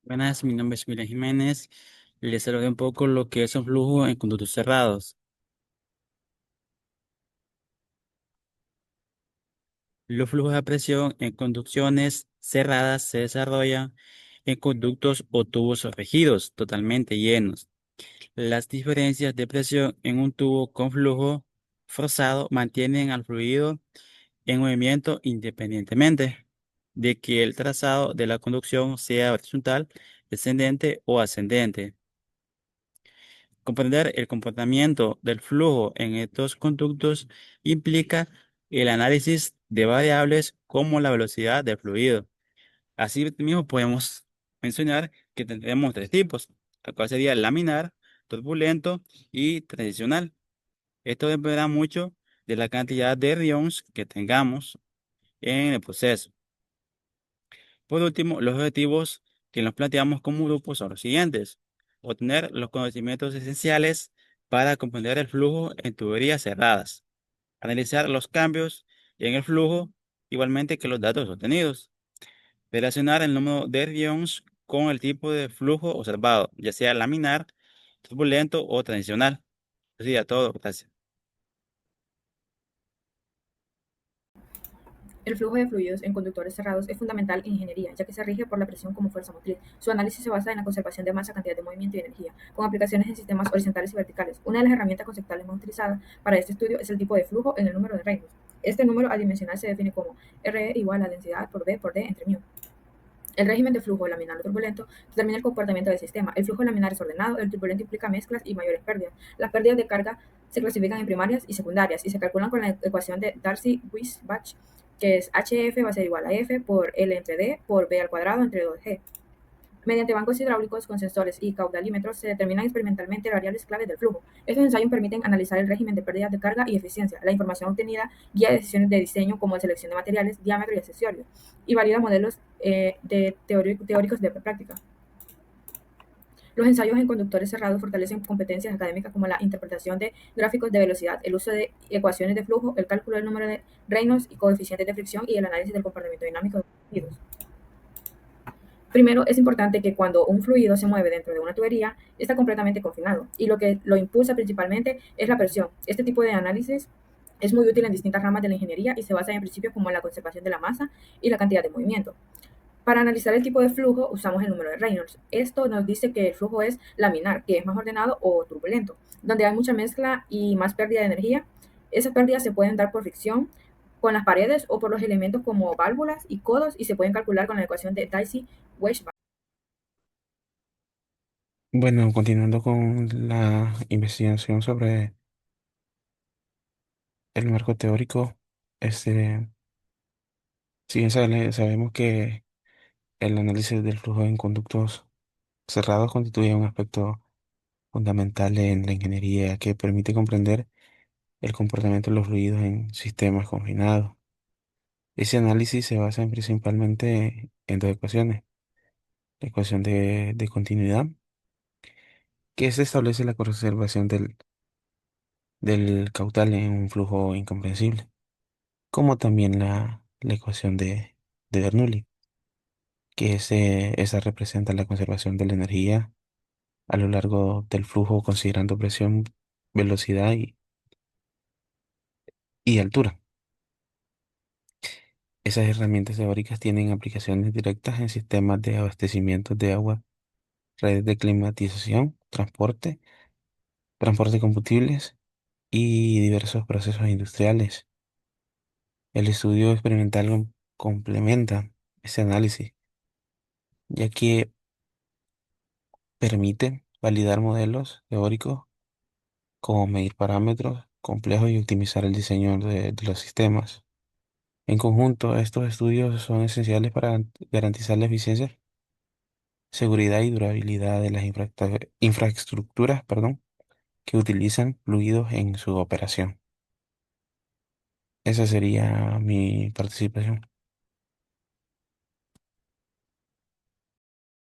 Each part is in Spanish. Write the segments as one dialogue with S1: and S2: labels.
S1: Buenas, mi nombre es William Jiménez. Les hablaré un poco lo que es un flujo en conductos cerrados. Los flujos a presión en conducciones cerradas se desarrollan en conductos o tubos rígidos, totalmente llenos. Las diferencias de presión en un tubo con flujo forzado mantienen al fluido en movimiento independientemente de que el trazado de la conducción sea horizontal, descendente o ascendente. Comprender el comportamiento del flujo en estos conductos implica el análisis de variables como la velocidad del fluido. Así mismo podemos mencionar que tendremos tres tipos, el cual sería laminar, turbulento y transicional. Esto dependerá mucho de la cantidad de ions que tengamos en el proceso. Por último, los objetivos que nos planteamos como grupo son los siguientes: obtener los conocimientos esenciales para comprender el flujo en tuberías cerradas, analizar los cambios en el flujo, igualmente que los datos obtenidos, relacionar el número de ions con el tipo de flujo observado, ya sea laminar, turbulento o transicional. Eso sería todo, gracias.
S2: El flujo de fluidos en conductores cerrados es fundamental en ingeniería, ya que se rige por la presión como fuerza motriz. Su análisis se basa en la conservación de masa, cantidad de movimiento y energía, con aplicaciones en sistemas horizontales y verticales. Una de las herramientas conceptuales más utilizadas para este estudio es el tipo de flujo en el número de Reynolds. Este número adimensional se define como RE igual a densidad por B por D entre μ. El régimen de flujo laminar o turbulento determina el comportamiento del sistema. El flujo laminar es ordenado, el turbulento implica mezclas y mayores pérdidas. Las pérdidas de carga se clasifican en primarias y secundarias y se calculan con la ecuación de Darcy-Weisbach, que es HF va a ser igual a F por L entre D por B al cuadrado entre 2G. Mediante bancos hidráulicos con sensores y caudalímetros se determinan experimentalmente variables claves del flujo. Estos ensayos permiten analizar el régimen de pérdidas de carga y eficiencia. La información obtenida guía decisiones de diseño como selección de materiales, diámetro y accesorios, y valida modelos teóricos de práctica. Los ensayos en conductores cerrados fortalecen competencias académicas como la interpretación de gráficos de velocidad, el uso de ecuaciones de flujo, el cálculo del número de Reynolds y coeficientes de fricción y el análisis del comportamiento dinámico de los fluidos. Primero, es importante que cuando un fluido se mueve dentro de una tubería, está completamente confinado y lo que lo impulsa principalmente es la presión. Este tipo de análisis es muy útil en distintas ramas de la ingeniería y se basa en principios como la conservación de la masa y la cantidad de movimiento. Para analizar el tipo de flujo usamos el número de Reynolds. Esto nos dice que el flujo es laminar, que es más ordenado, o turbulento, donde hay mucha mezcla y más pérdida de energía. Esas pérdidas se pueden dar por fricción con las paredes o por los elementos como válvulas y codos y se pueden calcular con la ecuación de Darcy-Weisbach.
S3: Bueno, continuando con la investigación sobre el marco teórico, este, si bien sabemos que el análisis del flujo en conductos cerrados constituye un aspecto fundamental en la ingeniería que permite comprender el comportamiento de los fluidos en sistemas confinados. Ese análisis se basa principalmente en dos ecuaciones: la ecuación de continuidad, que se establece la conservación del caudal en un flujo incomprensible, como también la ecuación de Bernoulli, que esa representa la conservación de la energía a lo largo del flujo considerando presión, velocidad y altura. Esas herramientas teóricas tienen aplicaciones directas en sistemas de abastecimiento de agua, redes de climatización, transporte de combustibles y diversos procesos industriales. El estudio experimental complementa ese análisis, ya que permite validar modelos teóricos como medir parámetros complejos y optimizar el diseño de los sistemas. En conjunto, estos estudios son esenciales para garantizar la eficiencia, seguridad y durabilidad de las infraestructuras, perdón, que utilizan fluidos en su operación. Esa sería mi participación.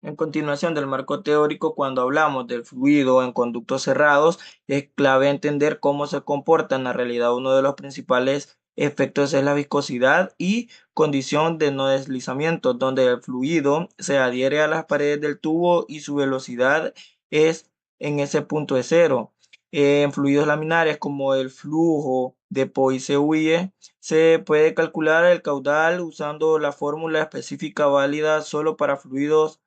S4: En continuación del marco teórico, cuando hablamos del fluido en conductos cerrados, es clave entender cómo se comporta en la realidad uno de los principales efectos es la viscosidad y condición de no deslizamiento, donde el fluido se adhiere a las paredes del tubo y su velocidad es en ese punto de cero. En fluidos laminares como el flujo de POI-CUIE se puede calcular el caudal usando la fórmula específica válida solo para fluidos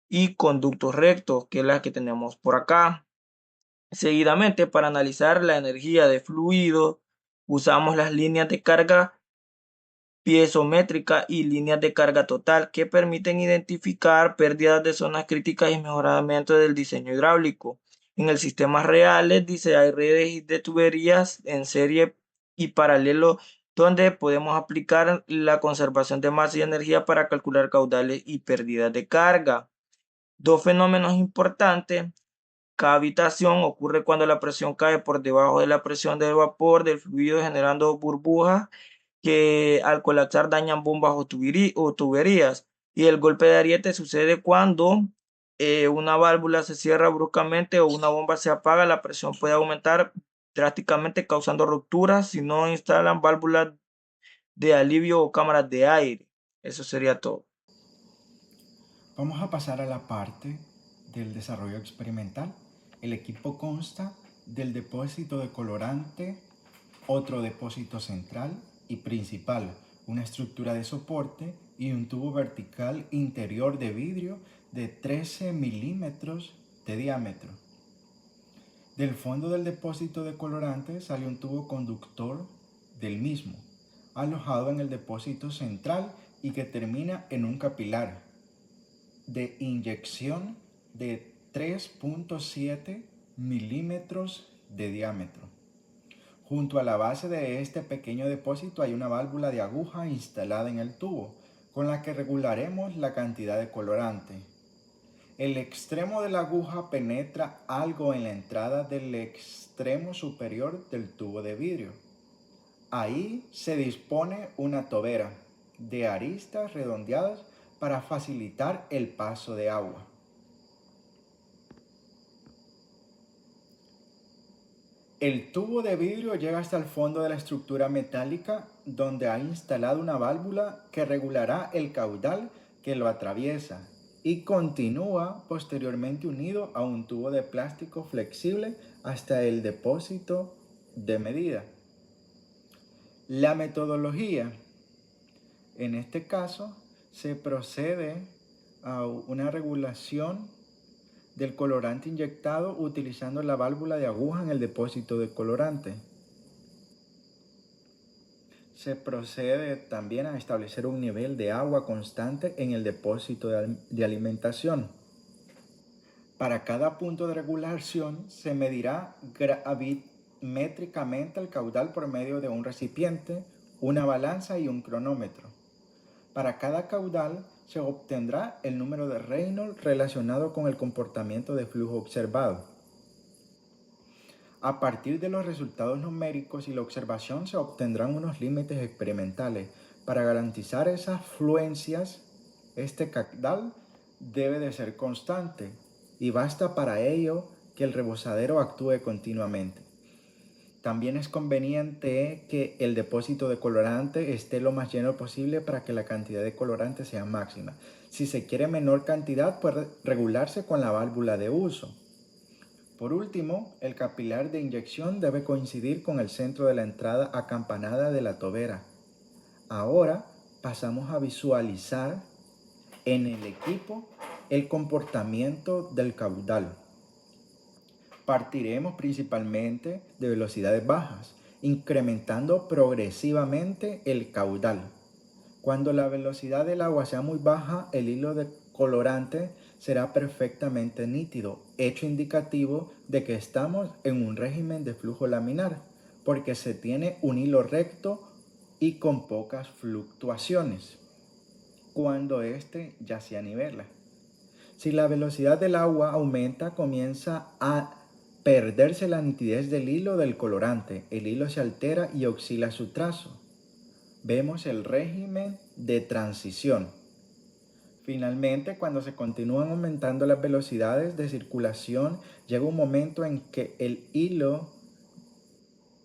S4: y conductos rectos, que es la que tenemos por acá. Seguidamente, para analizar la energía de fluido, usamos las líneas de carga piezométrica y líneas de carga total que permiten identificar pérdidas de zonas críticas y mejoramiento del diseño hidráulico. En el sistemas reales, dice, hay redes de tuberías en serie y paralelo donde podemos aplicar la conservación de masa y energía para calcular caudales y pérdidas de carga. Dos fenómenos importantes. Cavitación ocurre cuando la presión cae por debajo de la presión del vapor del fluido generando burbujas que al colapsar dañan bombas o tuberías. Y el golpe de ariete sucede cuando una válvula se cierra bruscamente o una bomba se apaga, la presión puede aumentar drásticamente causando rupturas si no instalan válvulas de alivio o cámaras de aire. Eso sería todo.
S5: Vamos a pasar a la parte del desarrollo experimental. El equipo consta del depósito de colorante, otro depósito central y principal, una estructura de soporte y un tubo vertical interior de vidrio de 13 milímetros de diámetro. Del fondo del depósito de colorante sale un tubo conductor del mismo, alojado en el depósito central y que termina en un capilar de inyección de 3.7 milímetros de diámetro. Junto a la base de este pequeño depósito hay una válvula de aguja instalada en el tubo, con la que regularemos la cantidad de colorante. El extremo de la aguja penetra algo en la entrada del extremo superior del tubo de vidrio. Ahí se dispone una tobera de aristas redondeadas para facilitar el paso de agua. El tubo de vidrio llega hasta el fondo de la estructura metálica donde ha instalado una válvula que regulará el caudal que lo atraviesa y continúa posteriormente unido a un tubo de plástico flexible hasta el depósito de medida. La metodología, en este caso, se procede a una regulación del colorante inyectado utilizando la válvula de aguja en el depósito de colorante. Se procede también a establecer un nivel de agua constante en el depósito de alimentación. Para cada punto de regulación se medirá gravimétricamente el caudal por medio de un recipiente, una balanza y un cronómetro. Para cada caudal se obtendrá el número de Reynolds relacionado con el comportamiento de flujo observado. A partir de los resultados numéricos y la observación se obtendrán unos límites experimentales. Para garantizar esas fluencias, este caudal debe de ser constante y basta para ello que el rebosadero actúe continuamente. También es conveniente que el depósito de colorante esté lo más lleno posible para que la cantidad de colorante sea máxima. Si se quiere menor cantidad, puede regularse con la válvula de uso. Por último, el capilar de inyección debe coincidir con el centro de la entrada acampanada de la tobera. Ahora pasamos a visualizar en el equipo el comportamiento del caudal. Partiremos principalmente de velocidades bajas, incrementando progresivamente el caudal. Cuando la velocidad del agua sea muy baja, el hilo de colorante será perfectamente nítido, hecho indicativo de que estamos en un régimen de flujo laminar, porque se tiene un hilo recto y con pocas fluctuaciones, cuando éste ya se anivela. Si la velocidad del agua aumenta, comienza a perderse la nitidez del hilo del colorante. El hilo se altera y oscila su trazo. Vemos el régimen de transición. Finalmente, cuando se continúan aumentando las velocidades de circulación, llega un momento en que el hilo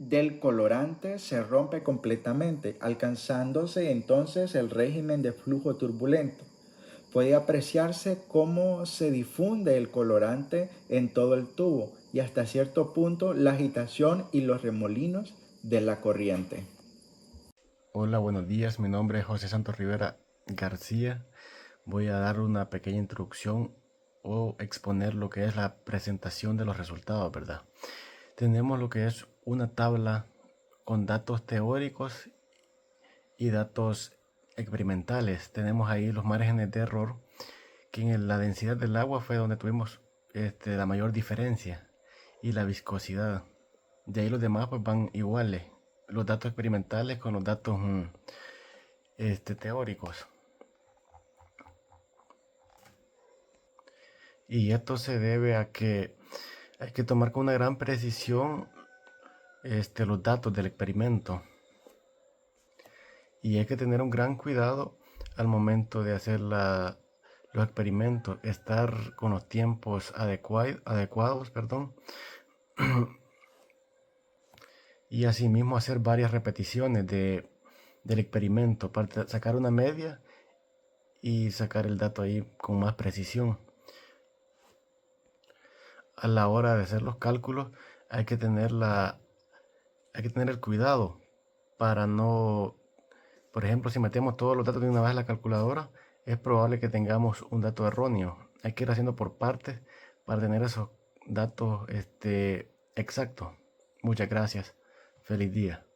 S5: del colorante se rompe completamente, alcanzándose entonces el régimen de flujo turbulento. Puede apreciarse cómo se difunde el colorante en todo el tubo y hasta cierto punto la agitación y los remolinos de la corriente.
S6: Hola, buenos días. Mi nombre es José Santos Rivera García. Voy a dar una pequeña introducción o exponer lo que es la presentación de los resultados, ¿verdad? Tenemos lo que es una tabla con datos teóricos y datos experimentales. Tenemos ahí los márgenes de error, que en la densidad del agua fue donde tuvimos la mayor diferencia, y la viscosidad. De ahí los demás pues van iguales, los datos experimentales con los datos teóricos. Y esto se debe a que hay que tomar con una gran precisión los datos del experimento. Y hay que tener un gran cuidado al momento de hacer los experimentos, estar con los tiempos adecuados, y asimismo hacer varias repeticiones del experimento para sacar una media y sacar el dato ahí con más precisión. A la hora de hacer los cálculos hay que tener el cuidado para no, por ejemplo, si metemos todos los datos de una vez a la calculadora, es probable que tengamos un dato erróneo. Hay que ir haciendo por partes para tener esos datos exactos. Muchas gracias. Feliz día.